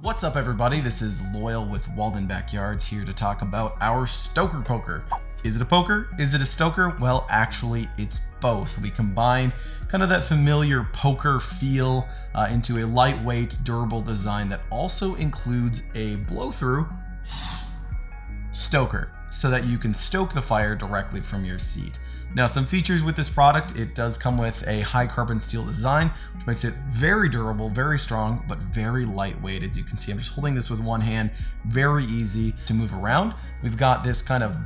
What's up, everybody? This is Loyal with Walden Backyards here to talk about our Stoker poker. Is it a poker? Is it a Stoker? Well, actually, it's both. We combine kind of that familiar poker feel into a lightweight, durable design that also includes a blow-through Stoker, so that you can stoke the fire directly from your seat. Now, some features with this product: it does come with a high carbon steel design, which makes it very durable, very strong, but very lightweight. As you can see, I'm just holding this with one hand, very easy to move around. We've got this kind of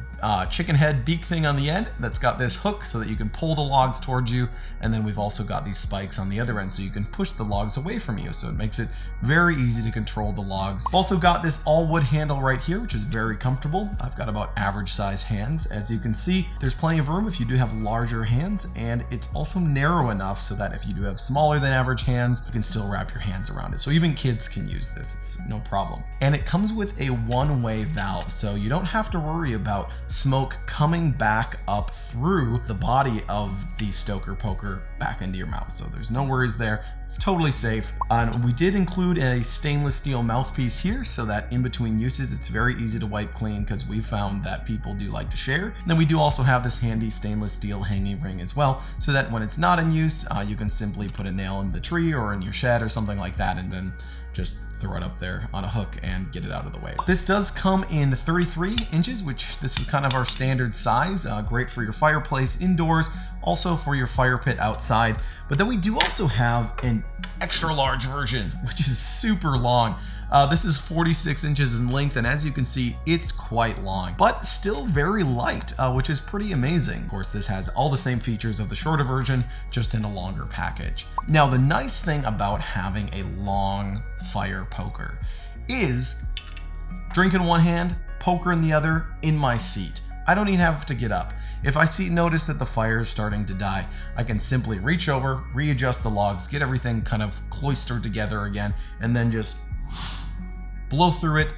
chicken head beak thing on the end that's got this hook so that you can pull the logs towards you, and then we've also got these spikes on the other end so you can push the logs away from you, so it makes it very easy to control the logs. We've also got this all wood handle right here, which is very comfortable. I've got about average size hands. As you can see, there's plenty of room if you do have larger hands, and it's also narrow enough so that if you do have smaller than average hands, you can still wrap your hands around it. So even kids can use this, it's no problem. And it comes with a one-way valve, so you don't have to worry about smoke coming back up through the body of the Stoker poker back into your mouth. So there's no worries there. It's totally safe. And we did include a stainless steel mouthpiece here so that in between uses, it's very easy to wipe clean, because we found that people do like to share. And then we do also have this handy stainless steel hanging ring as well, so that when it's not in use, you can simply put a nail in the tree or in your shed or something like that, and then just throw it up there on a hook and get it out of the way. This does come in 33 inches, which this is kind of our standard size. Great for your fireplace indoors, also for your fire pit outside. But then we do also have an extra large version, which is super long. This is 46 inches in length, and as you can see, it's quite long, but still very light, which is pretty amazing. Of course, this has all the same features of the shorter version, just in a longer package. Now, the nice thing about having a long fire poker is drink in one hand, poker in the other, in my seat. I don't even have to get up. If I notice that the fire is starting to die, I can simply reach over, readjust the logs, get everything kind of cloistered together again, and then just blow through it,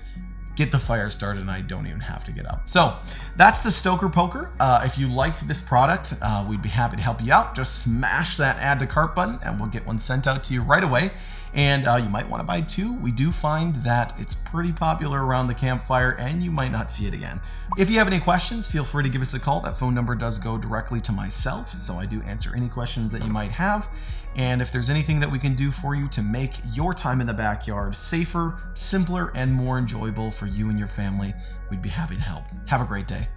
get the fire started, and I don't even have to get up. So that's the Stoker poker. If you liked this product, we'd be happy to help you out. Just smash that add to cart button and we'll get one sent out to you right away. And you might want to buy two. We do find that it's pretty popular around the campfire, and you might not see it again. If you have any questions, feel free to give us a call. That phone number does go directly to myself, so I do answer any questions that you might have. And if there's anything that we can do for you to make your time in the backyard safer, simpler, and more enjoyable for you and your family, we'd be happy to help. Have a great day.